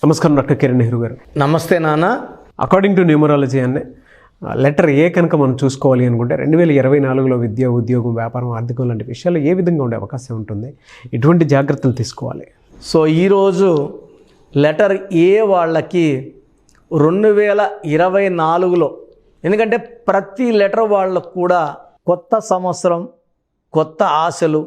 నమస్కారం డాక్టర్ కిరణ్ నెహ్రూ గారు. నమస్తే నాన్న. అకార్డింగ్ టు న్యూమరాలజీ అనే లెటర్ ఏ కనుక మనం చూసుకోవాలి అనుకుంటే 2024లో విద్య, ఉద్యోగం, వ్యాపారం, ఆర్థికం లాంటి విషయాలు ఏ విధంగా ఉండే అవకాశం ఉంటుంది, ఎటువంటి జాగ్రత్తలు తీసుకోవాలి? సో ఈరోజు లెటర్ ఏ వాళ్ళకి 2024లో, ఎందుకంటే ప్రతి లెటర్ వాళ్ళకు కూడా కొత్త సంవత్సరం, కొత్త ఆశలు,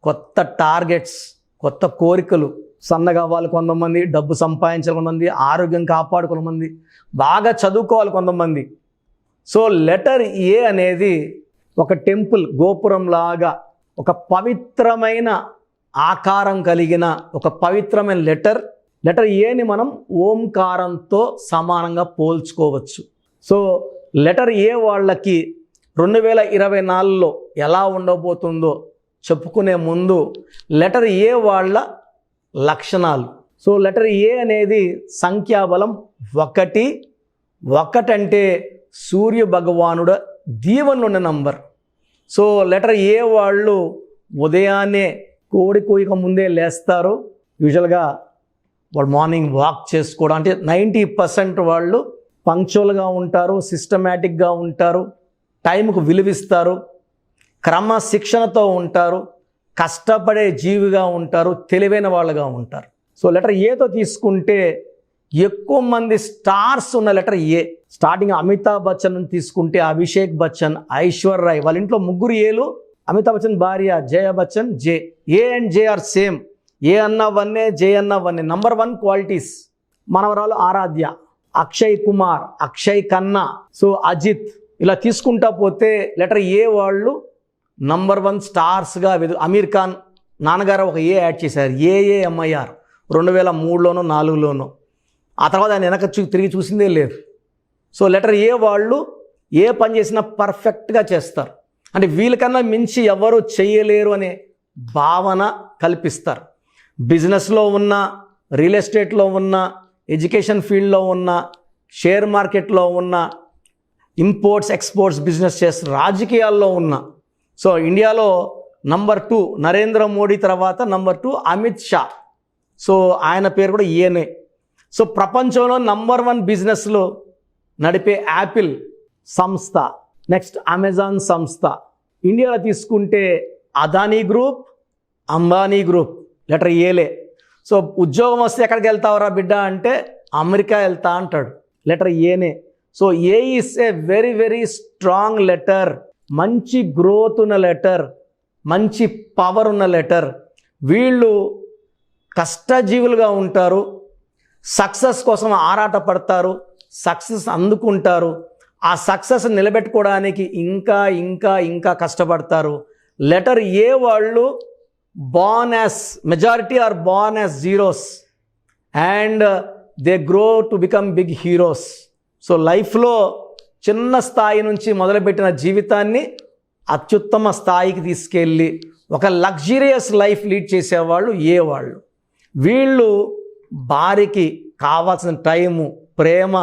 కొత్త టార్గెట్స్, కొత్త కోరికలు. సన్నగా అవ్వాలి కొంతమంది, డబ్బు సంపాదించాలి కొంతమంది, ఆరోగ్యం కాపాడు కొంతమంది, బాగా చదువుకోవాలి కొంతమంది. సో లెటర్ ఏ అనేది ఒక టెంపుల్ గోపురం లాగా, ఒక పవిత్రమైన ఆకారం కలిగిన ఒక పవిత్రమైన లెటర్ ఏని మనం ఓంకారంతో సమానంగా పోల్చుకోవచ్చు. సో లెటర్ ఏ వాళ్ళకి 2024లో ఎలా ఉండబోతుందో చెప్పుకునే ముందు లెటర్ ఏ వాళ్ళ లక్షణాలు. సో లెటర్ ఏ అనేది సంఖ్యాబలం 1. 1 అంటే సూర్య భగవానుడు దీవెన ఉన్న నంబర్. సో లెటర్ ఏ వాళ్ళు ఉదయాన్నే కోడి కూయక ముందే లేస్తారు. యూజువల్గా వాళ్ళు మార్నింగ్ వాక్ చేసుకోవడం, అంటే 90% వాళ్ళు పంక్చువల్గా ఉంటారు, సిస్టమేటిక్గా ఉంటారు, టైంకు విలువిస్తారు, క్రమశిక్షణతో ఉంటారు, కష్టపడే జీవిగా ఉంటారు, తెలివైన వాళ్ళగా ఉంటారు. సో లెటర్ ఏతో తీసుకుంటే ఎక్కువ మంది స్టార్స్ ఉన్న letter A. Starting Amitabh Bachchan తీసుకుంటే అభిషేక్ బచ్చన్, ఐశ్వర్య రాయ్, వాళ్ళ ఇంట్లో 3 ఏలు. అమితాబ్ బచ్చన్ భార్య Jaya Bachchan J. A and J are same. A అన్న 1, జే అన్న 1. Number 1 qualities. మనవరాలు ఆరాధ్య, అక్షయ్ కుమార్, అక్షయ్ ఖన్నా, సో అజిత్, ఇలా తీసుకుంటా పోతే లెటర్ ఏ వాళ్ళు నంబర్ 1 స్టార్స్గా. అమీర్ ఖాన్ నాన్నగారు ఒక ఏ యాడ్ చేశారు, ఏఏఎంఐఆర్, 2003లోనో 2004లోనో. ఆ తర్వాత ఆయన వెనక తిరిగి చూసిందే లేదు. సో లెటర్ ఏ వాళ్ళు ఏ పని చేసినా పర్ఫెక్ట్గా చేస్తారు, అంటే వీళ్ళకన్నా మించి ఎవరు చేయలేరు అనే భావన కల్పిస్తారు. బిజినెస్లో ఉన్న, రియల్ ఎస్టేట్లో ఉన్న, ఎడ్యుకేషన్ ఫీల్డ్లో ఉన్న, షేర్ మార్కెట్లో ఉన్న, ఇంపోర్ట్స్ ఎక్స్పోర్ట్స్ బిజినెస్ చేస్తారు, రాజకీయాల్లో ఉన్న. సో ఇండియాలో నంబర్ 2 నరేంద్ర మోడీ తర్వాత నంబర్ 2 అమిత్ షా. సో ఆయన పేరు కూడా ఏనే. సో ప్రపంచంలో నంబర్ 1 బిజినెస్లో నడిపే యాపిల్ సంస్థ, నెక్స్ట్ అమెజాన్ సంస్థ. ఇండియాలో తీసుకుంటే Adani group, Ambani group, letter ఏలే. సో ఉద్యోగం వస్తే ఎక్కడికి వెళ్తావరా బిడ్డ అంటే అమెరికా వెళ్తా అంటాడు, లెటర్ ఏనే. So A is a very very strong letter. మంచి గ్రోత్ ఉన్న లెటర్, మంచి పవర్ ఉన్న లెటర్. వీళ్ళు కష్టజీవులుగా ఉంటారు, సక్సెస్ కోసం ఆరాటపడతారు, సక్సెస్ అందుకుంటారు, ఆ సక్సెస్ నిలబెట్టుకోవడానికి ఇంకా ఇంకా ఇంకా కష్టపడతారు. లెటర్ ఏ వాళ్ళు born as, majority are born as zeros and they grow to become big heroes. So లైఫ్లో చిన్న స్థాయి నుంచి మొదలుపెట్టిన జీవితాన్ని అత్యుత్తమ స్థాయికి తీసుకెళ్ళి ఒక లగ్జరియస్ లైఫ్ లీడ్ చేసేవాళ్ళు ఏ వాళ్ళు. వీళ్ళు భార్యకి కావాల్సిన టైము, ప్రేమ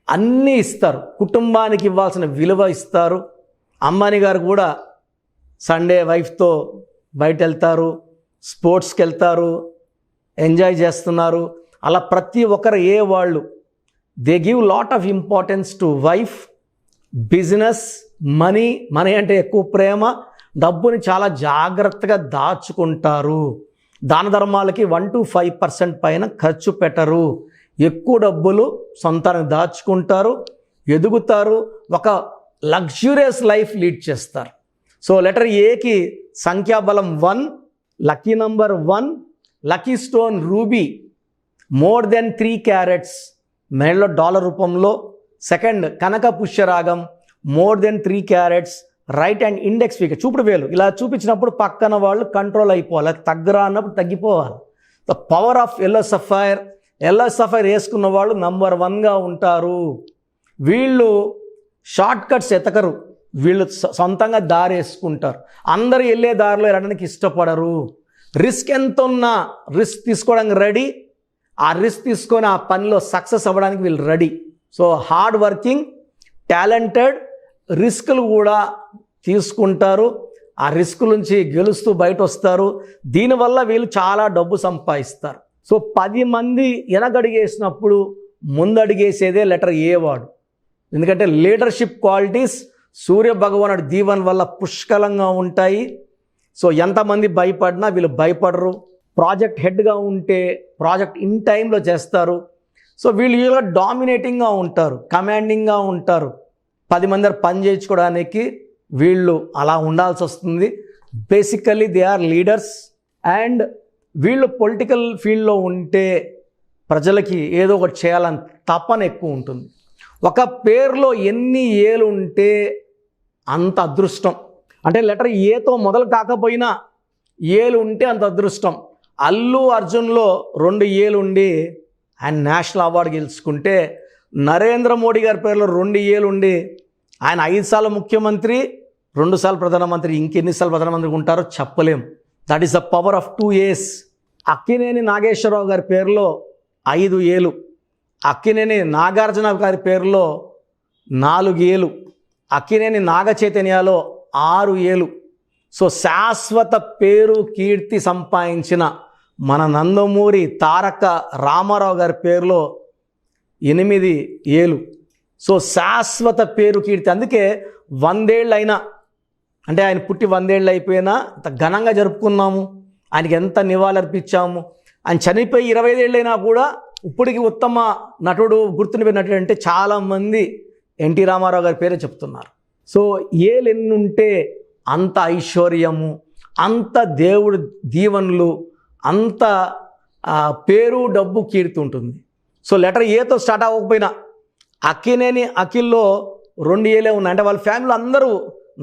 అన్నీ ఇస్తారు, కుటుంబానికి ఇవ్వాల్సిన విలువ ఇస్తారు. అంబానీ గారు కూడా సండే వైఫ్తో బయట వెళ్తారు, స్పోర్ట్స్కి వెళ్తారు, ఎంజాయ్ చేస్తున్నారు. అలా ప్రతి ఒక్కరు ఏ వాళ్ళు they give lot of importance to wife, business, money అంటే ఎక్కువ ప్రేమ, డబ్బుని చాలా జాగ్రత్తగా దాచుకుంటారు. దాన ధర్మాలకి 1 to 5% పైన ఖర్చు పెట్టరు. ఎక్కువ డబ్బులు సొంతానికి దాచుకుంటారు, ఎదుగుతారు, ఒక లగ్జూరియస్ లైఫ్ లీడ్ చేస్తారు. సో లెటర్ ఏకి సంఖ్యాబలం 1, lucky number 1, lucky stone ruby, more than 3 carats, మెడలో డాలర్ రూపంలో. సెకండ్ కనక పుష్యరాగం, more than 3 carats, right hand index finger, చూపుడు వేలు ఇలా చూపించినప్పుడు పక్కన వాళ్ళు కంట్రోల్ అయిపోవాలి, తగ్గరా అన్నప్పుడు తగ్గిపోవాలి. The power of yellow sapphire వేసుకున్న వాళ్ళు నంబర్ 1గా ఉంటారు. వీళ్ళు షార్ట్ కట్స్ ఎతకరు, వీళ్ళు సొంతంగా దారి వేసుకుంటారు. అందరూ వెళ్ళే దారిలో వెళ్ళడానికి ఇష్టపడరు. రిస్క్ ఎంత ఉన్నా రిస్క్ తీసుకోవడానికి రెడీ, ఆ రిస్క్ తీసుకొని ఆ పనిలో సక్సెస్ అవ్వడానికి వీళ్ళు ready. So hard working, talented, రిస్కులు కూడా తీసుకుంటారు, ఆ రిస్క్ నుంచి గెలుస్తూ బయట వస్తారు. దీనివల్ల వీళ్ళు చాలా డబ్బు సంపాదిస్తారు. సో 10 మంది వెనకడిగేసినప్పుడు ముందడిగేసేదే లెటర్ ఏ వాడు. ఎందుకంటే లీడర్షిప్ క్వాలిటీస్ సూర్య భగవానుడి దీవెన వల్ల పుష్కలంగా ఉంటాయి. సో ఎంతమంది భయపడినా వీళ్ళు భయపడరు. ప్రాజెక్ట్ హెడ్గా ఉంటే ప్రాజెక్ట్ ఇన్ టైంలో చేస్తారు. సో వీళ్ళు డామినేటింగ్గా ఉంటారు, కమాండింగ్గా ఉంటారు. 10 మంది పని చేయించుకోవడానికి వీళ్ళు అలా ఉండాల్సి వస్తుంది. Basically they are leaders. And వీళ్ళు పొలిటికల్ ఫీల్డ్లో ఉంటే ప్రజలకి ఏదో ఒకటి చేయాలని తపన ఎక్కువ ఉంటుంది. ఒక పేరులో ఎన్ని ఏలు ఉంటే అంత అదృష్టం. అంటే లెటర్ ఏతో మొదలు కాకపోయినా ఏలు ఉంటే అంత అదృష్టం. అల్లు అర్జున్లో 2 ఏలు ఉండి ఆయన నేషనల్ అవార్డు గెలుచుకుంటే, నరేంద్ర మోడీ గారి పేరులో 2 ఏలు ఉండి ఆయన 5 సార్లు ముఖ్యమంత్రి, 2 సార్లు ప్రధానమంత్రి, ఇంకెన్నిసార్లు ప్రధానమంత్రి ఉంటారో చెప్పలేం. That is the power of 2 A's. Akkineni Nageswara Rao గారి పేరులో 5 ఏలు, అక్కినేని నాగార్జున గారి పేరులో 4 ఏలు, అక్కినేని నాగ చైతన్యలో 6 ఏలు. సో శాశ్వత పేరు కీర్తి సంపాదించిన మన నందమూరి తారక రామారావు గారి పేరులో 8 ఏలు. సో శాశ్వత పేరు కీర్తి. అందుకే 100 ఏళ్ళు అయినా, అంటే ఆయన పుట్టి 100 ఏళ్ళు అయిపోయినా అంత ఘనంగా జరుపుకున్నాము. ఆయనకి ఎంత నివాళులర్పించాము. ఆయన చనిపోయి 25 ఏళ్ళైనా కూడా ఇప్పటికి ఉత్తమ నటుడు, గుర్తుండిపోయినట్లు అంటే చాలామంది ఎన్టీ రామారావు గారి పేరే చెప్తున్నారు. సో ఏలు ఎన్ని ఉంటే అంత ఐశ్వర్యము, అంత దేవుడు దీవెనలు, అంత పేరు, డబ్బు, కీర్తి ఉంటుంది. సో లెటర్ ఏతో స్టార్ట్ అవ్వకపోయినా అక్కినేని అఖిల్లో 2 ఏలే ఉన్నాయి. అంటే వాళ్ళ ఫ్యామిలీలో అందరూ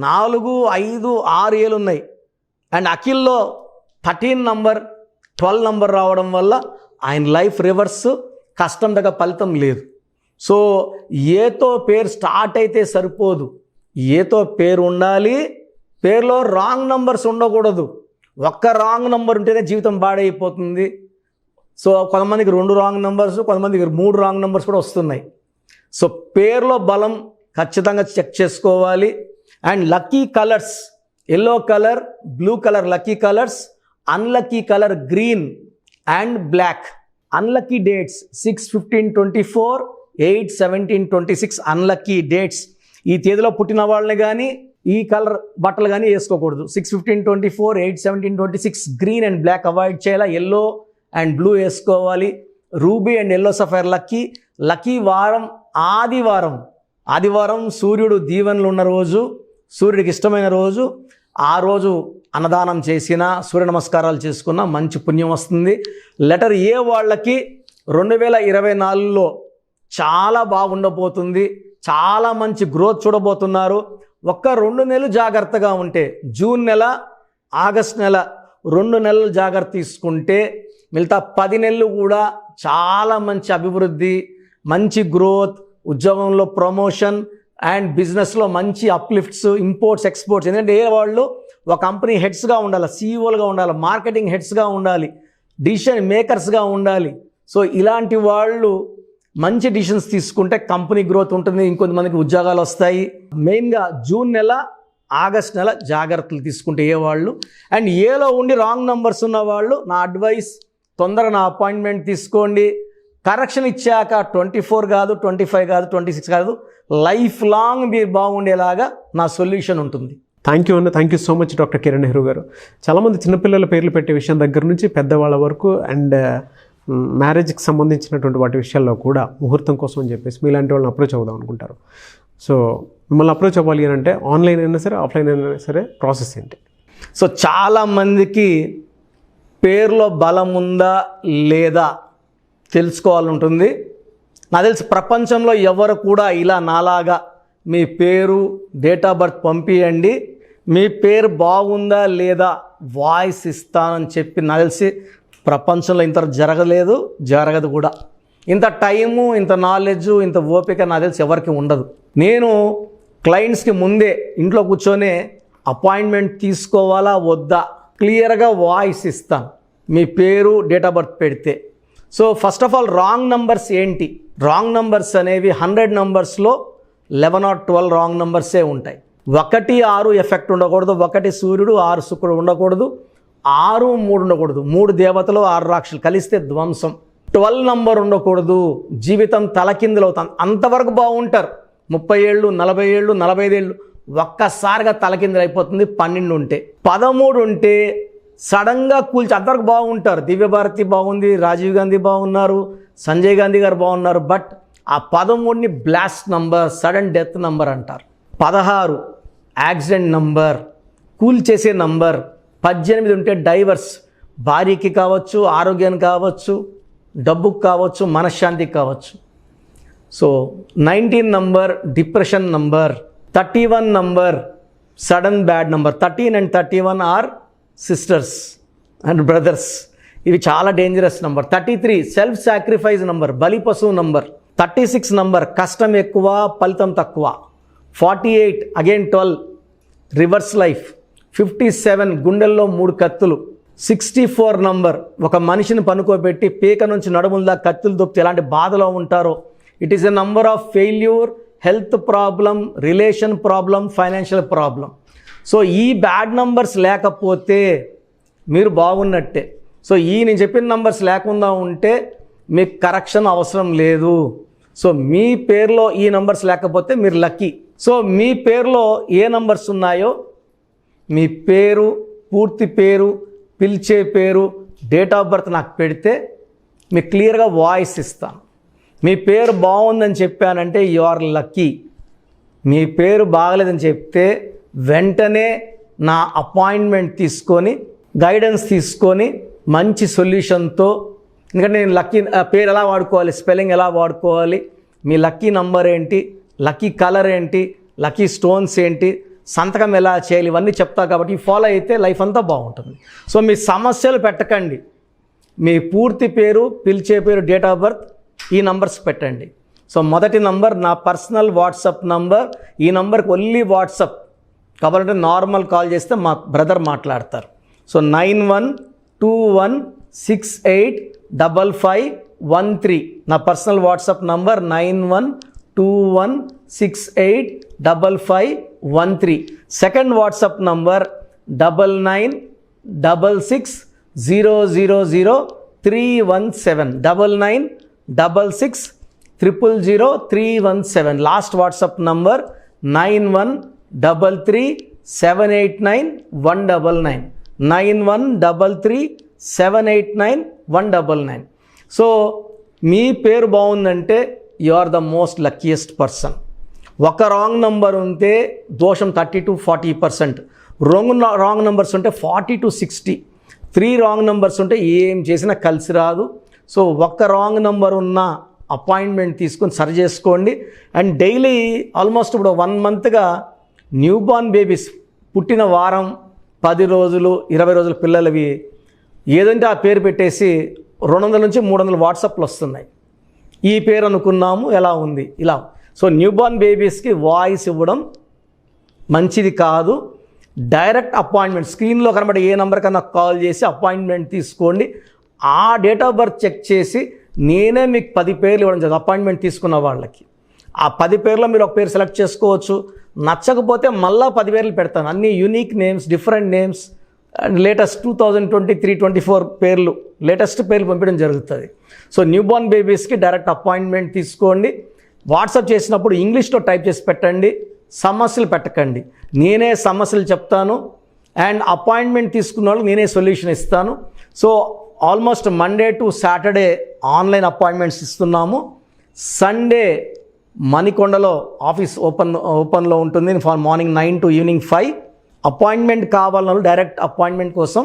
4, 5, 6 ఏలు ఉన్నాయి. అండ్ అఖిల్లో 13 నంబర్, 12 నంబర్ రావడం వల్ల ఆయన లైఫ్ రివర్స్, కష్టం దగ్గర ఫలితం లేదు. సో ఏతో పేరు స్టార్ట్ అయితే సరిపోదు, ఏతో పేరు ఉండాలి. పేరులో రాంగ్ నంబర్స్ ఉండకూడదు. ఒక్క రాంగ్ నంబర్ ఉంటేనే జీవితం పాడైపోతుంది. సో కొంతమందికి 2 రాంగ్ నంబర్స్, కొంతమందికి 3 రాంగ్ నంబర్స్ కూడా వస్తున్నాయి. సో పేరులో బలం ఖచ్చితంగా చెక్ చేసుకోవాలి. And lucky colours, yellow colour, blue colour lucky colours, unlucky colour green and black. Unlucky dates 6/15/24, 8/17/26 unlucky dates. ఈ తేదీలో పుట్టిన వాళ్ళని కానీ ఈ కలర్ బట్టలు కానీ వేసుకోకూడదు. 6/15/24, 8/17/26 గ్రీన్ అండ్ బ్లాక్ అవాయిడ్ చేయాలి. ఎల్లో అండ్ బ్లూ వేసుకోవాలి. Ruby and yellow sapphire lucky. Lucky వారం ఆదివారం సూర్యుడు దీవెనలు ఉన్న రోజు, సూర్యుడికి ఇష్టమైన రోజు. ఆ రోజు అన్నదానం చేసినా, సూర్య నమస్కారాలు చేసుకున్నా మంచి పుణ్యం వస్తుంది. లెటర్ ఏ వాళ్ళకి 2024లో చాలా బాగుండబోతుంది. చాలా మంచి గ్రోత్ చూడబోతున్నారు. ఒక్క 2 నెలలు జాగ్రత్తగా ఉంటే, జూన్ నెల, ఆగస్ట్ నెల 2 నెలలు జాగ్రత్త తీసుకుంటే మిగతా 10 నెలలు కూడా చాలా మంచి అభివృద్ధి, మంచి గ్రోత్, ఉద్యోగంలో ప్రమోషన్ అండ్ బిజినెస్లో మంచి అప్లిఫ్ట్స్, ఇంపోర్ట్స్, ఎక్స్పోర్ట్స్. ఎందుకంటే ఏ వాళ్ళు ఒక కంపెనీ హెడ్స్గా ఉండాలి, సీఈఓలుగా ఉండాలి, మార్కెటింగ్ హెడ్స్గా ఉండాలి, డిసిషన్ మేకర్స్గా ఉండాలి. సో ఇలాంటి వాళ్ళు మంచి డిసిషన్స్ తీసుకుంటే కంపెనీ గ్రోత్ ఉంటుంది, ఇంకొంతమందికి ఉద్యోగాలు వస్తాయి. మెయిన్గా జూన్ నెల, ఆగస్ట్ నెల జాగ్రత్తలు తీసుకుంటే ఏ వాళ్ళు. అండ్ ఏలో ఉండి రాంగ్ నంబర్స్ ఉన్న వాళ్ళు నా అడ్వైస్, తొందరగా నా అపాయింట్మెంట్ తీసుకోండి. కరెక్షన్ ఇచ్చాక 24 కాదు, 25 కాదు, 26 కాదు, లైఫ్ లాంగ్ మీరు బాగుండేలాగా నా సొల్యూషన్ ఉంటుంది. థ్యాంక్ యూ అన్న. Thank you so much doctor Kiran Nehru గారు. చాలామంది చిన్నపిల్లల పేర్లు పెట్టే విషయం దగ్గర నుంచి పెద్దవాళ్ళ వరకు అండ్ మ్యారేజ్కి సంబంధించినటువంటి వాటి విషయాల్లో కూడా ముహూర్తం కోసం అని చెప్పేసి మీలాంటి వాళ్ళని అప్రోచ్ అవుదాం అనుకుంటారు. సో మిమ్మల్ని అప్రోచ్ అవ్వాలి అని అంటే ఆన్లైన్ అయినా సరే, ఆఫ్లైన్ అయినా సరే ప్రాసెస్ ఏంటి? సో చాలామందికి పేరులో బలం ఉందా లేదా తెలుసుకోవాలని ఉంటుంది. నాకు తెలిసి ప్రపంచంలో ఎవరు కూడా ఇలా నాలాగా మీ పేరు, డేట్ ఆఫ్ బర్త్ పంపియండి, మీ పేరు బాగుందా లేదా వాయిస్ ఇస్తానని చెప్పి నాకు తెలిసి ప్రపంచంలో ఇంత జరగదు కూడా. ఇంత టైము, ఇంత నాలెడ్జు, ఇంత ఓపిక నాకు తెలిసి ఎవరికి ఉండదు. నేను క్లయింట్స్కి ముందే ఇంట్లో కూర్చొని అపాయింట్మెంట్ తీసుకోవాలా వద్దా క్లియర్గా వాయిస్ ఇస్తాను మీ పేరు, డేట్ ఆఫ్ బర్త్ పెడితే. So first of all wrong numbers ఏంటి? రాంగ్ నంబర్స్ అనేవి 100 నంబర్స్లో 11 or 12 రాంగ్ నంబర్సే ఉంటాయి. 1, 6 ఎఫెక్ట్ ఉండకూడదు, 1 సూర్యుడు, 6 శుక్రుడు ఉండకూడదు, 6, 3 ఉండకూడదు. 3 దేవతలు 6 రాక్షసులు కలిస్తే ధ్వంసం. 12 నంబర్ ఉండకూడదు, జీవితం తలకిందులవుతాం. అంతవరకు బాగుంటారు. 30 ఏళ్ళు, 40 ఏళ్ళు, 45 ఏళ్ళు ఒక్కసారిగా తలకిందులు అయిపోతుంది. 12 ఉంటే, 13 ఉంటే సడన్గా కూల్చి అంతవరకు బాగుంటారు. దివ్యభారతి బాగుంది, రాజీవ్ గాంధీ బాగున్నారు, సంజయ్ గాంధీ గారు బాగున్నారు. బట్ ఆ 13ని blast number, sudden death number అంటారు. 16 యాక్సిడెంట్ నంబర్, కూల్ చేసే నంబర్. 18 ఉంటే డైవర్స్, భార్యకి కావచ్చు, ఆరోగ్యానికి కావచ్చు, డబ్బుకు కావచ్చు, మనశ్శాంతికి కావచ్చు. So 19 number depression number. 31 number sudden bad number. 13 and 31 are sisters and brothers. ఇవి చాలా dangerous number. 33 self sacrifice number, బలి పశువు నంబర్. 36 నంబర్ కష్టం ఎక్కువ, ఫలితం తక్కువ. 48 అగైన్ 12 రివర్స్ లైఫ్. 57 గుండెల్లో 3 కత్తులు. 64 నంబర్ ఒక మనిషిని పనుకోబెట్టి పీక నుంచి నడుముల కత్తులు దొప్పితే ఎలాంటి బాధలో ఉంటారో. It is a number of failure, health problem, relation problem, financial problem. So ఈ బ్యాడ్ నంబర్స్ లేకపోతే మీరు బాగున్నట్టే. సో నేను చెప్పిన నంబర్స్ లేకుండా ఉంటే మీకు కరెక్షన్ అవసరం లేదు. సో మీ పేరులో ఈ నంబర్స్ లేకపోతే మీరు లక్కీ. సో మీ పేరులో ఏ నంబర్స్ ఉన్నాయో మీ పేరు, పూర్తి పేరు, పిలిచే పేరు, డేట్ ఆఫ్ బర్త్ నాకు పెడితే మీకు క్లియర్గా వాయిస్ ఇస్తాను. మీ పేరు బాగుందని చెప్పానంటే యు ఆర్ లక్కీ. మీ పేరు బాగలేదని చెప్తే వెంటనే నా అపాయింట్మెంట్ తీసుకొని, గైడెన్స్ తీసుకొని, మంచి సొల్యూషన్తో, ఎందుకంటే నేను లక్కీ పేరు ఎలా వాడుకోవాలి, స్పెల్లింగ్ ఎలా వాడుకోవాలి, మీ లక్కీ నంబర్ ఏంటి, లక్కీ కలర్ ఏంటి, లక్కీ స్టోన్స్ ఏంటి, సంతకం ఎలా చేయాలి, ఇవన్నీ చెప్తా. కాబట్టి ఫాలో అయితే లైఫ్ అంతా బాగుంటుంది. సో మీ సమస్యలు పెట్టకండి. మీ పూర్తి పేరు, పిలిచే పేరు, డేట్ ఆఫ్ బర్త్, ఈ నంబర్స్ పెట్టండి. సో మొదటి నంబర్ నా పర్సనల్ వాట్సాప్ నంబర్. ఈ నంబర్కి ఓన్లీ వాట్సాప్, కావాలంటే నార్మల్ కాల్ చేస్తే మా బ్రదర్ మాట్లాడతారు. సో 9121685513 నా personal WhatsApp number. 9121685513. Second WhatsApp number 9966000317 9966000317. Last WhatsApp number 9133789199 9133789199. So మీ పేరు బాగుందంటే you are the most luckiest person. ఒక రాంగ్ నంబర్ ఉంటే దోషం 30 to 40%. రాంగ్ నంబర్స్ ఉంటే 40 to 60. 3 రాంగ్ నంబర్స్ ఉంటే ఏం చేసినా కలిసి రాదు. సో ఒక్క రాంగ్ నంబర్ ఉన్న అపాయింట్మెంట్ తీసుకొని సరి చేసుకోండి. అండ్ డైలీ ఆల్మోస్ట్ ఇప్పుడు 1 మంత్గా న్యూ బార్న్ బేబీస్ పుట్టిన వారం, 10 రోజులు, 20 రోజుల పిల్లలవి ఏదంటే ఆ పేరు పెట్టేసి 200 నుంచి 300 వాట్సాప్లు వస్తున్నాయి. ఈ పేరు అనుకున్నాము, ఎలా ఉంది, ఇలా. సో న్యూ బార్న్ బేబీస్కి వాయిస్ ఇవ్వడం మంచిది కాదు. డైరెక్ట్ అపాయింట్మెంట్, స్క్రీన్లో కనబడే ఏ నెంబర్ కన్నా కాల్ చేసి అపాయింట్మెంట్ తీసుకోండి. ఆ డేట్ ఆఫ్ బర్త్ చెక్ చేసి నేనే మీకు 10 పేర్లు ఇవ్వడం జరుగుతుంది అపాయింట్మెంట్ తీసుకున్న వాళ్ళకి. ఆ 10 పేర్లో మీరు ఒక పేరు సెలెక్ట్ చేసుకోవచ్చు. నచ్చకపోతే మళ్ళీ 10 పేర్లు పెడతాను. అన్ని unique names, different names and latest 2023-24 పేర్లు, లేటెస్ట్ పేర్లు పంపించడం జరుగుతుంది. సో న్యూ బార్న్ బేబీస్కి డైరెక్ట్ అపాయింట్మెంట్ తీసుకోండి. వాట్సాప్ చేసినప్పుడు ఇంగ్లీష్లో టైప్ చేసి పెట్టండి, సమస్యలు పెట్టకండి. నేనే సమస్యలు చెప్తాను అండ్ అపాయింట్మెంట్ తీసుకున్న వాళ్ళకి నేనే సొల్యూషన్ ఇస్తాను. So almost Monday to Saturday online appointments ఇస్తున్నాము. సండే మణికొండలో ఆఫీస్ ఓపెన్లో ఉంటుంది మార్నింగ్ 9 to ఈవినింగ్ 5. అపాయింట్మెంట్ కావాలన్న డైరెక్ట్ అపాయింట్మెంట్ కోసం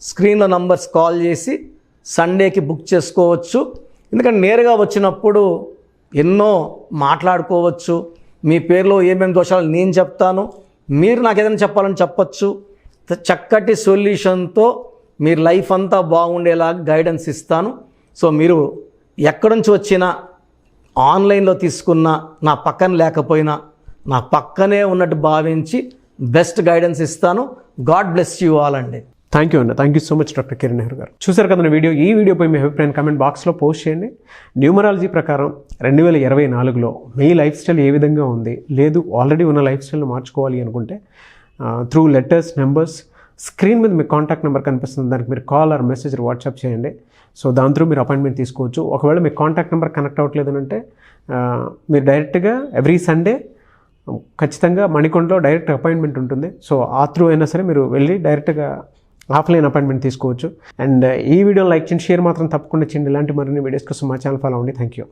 స్క్రీన్లో నంబర్స్ కాల్ చేసి సండేకి బుక్ చేసుకోవచ్చు. ఎందుకంటే నేరుగా వచ్చినప్పుడు ఎన్నో మాట్లాడుకోవచ్చు. మీ పేరులో ఏమేమి దోషాలు నేను చెప్తాను, మీరు నాకు ఏదైనా చెప్పాలని చెప్పచ్చు. చక్కటి సొల్యూషన్తో మీరు లైఫ్ అంతా బాగుండేలాగా గైడెన్స్ ఇస్తాను. సో మీరు ఎక్కడి నుంచి వచ్చినా, ఆన్లైన్లో తీసుకున్నా, నా పక్కన లేకపోయినా నా పక్కనే ఉన్నట్టు భావించి బెస్ట్ గైడెన్స్ ఇస్తాను. గాడ్ బ్లెస్ యూ ఆల్ అండి. థ్యాంక్ యూ అండి. Thank you so much doctor Kiran Nehru గారు. చూసారు కదా వీడియో. ఈ వీడియోపై మీ అభిప్రాయం కామెంట్ బాక్స్లో పోస్ట్ చేయండి. న్యూమరాలజీ ప్రకారం 2024లో మీ లైఫ్ స్టైల్ ఏ విధంగా ఉంది, లేదు ఆల్రెడీ ఉన్న లైఫ్ స్టైల్ని మార్చుకోవాలి అనుకుంటే త్రూ లెటర్స్, నెంబర్స్ స్క్రీన్ మీద మీ కాంటాక్ట్ నెంబర్ కనిపిస్తుంది, దానికి మీరు కాల్ ఆర్ మెసేజ్ వాట్సాప్ చేయండి. సో దాని త్రూ మీరు అపాయింట్మెంట్ తీసుకోవచ్చు. ఒకవేళ మీ కాంటాక్ట్ నెంబర్ కనెక్ట్ అవ్వట్లేదు అంటే మీరు డైరెక్ట్గా ఎవ్రీ సండే ఖచ్చితంగా మణికొండలో డైరెక్ట్ అపాయింట్మెంట్ ఉంటుంది. సో ఆ త్రూ అయినా సరే మీరు వెళ్ళి డైరెక్ట్గా ఆఫ్లైన్ అపాయింట్మెంట్ తీసుకోవచ్చు. అండ్ ఈ వీడియో లైక్ చేయండి, షేర్ మాత్రం తప్పకుండా చేయండి. ఇలాంటి మరిన్ని వీడియోస్ కోసం మా ఛానల్ ఫాలో అవ్వండి. Thank you.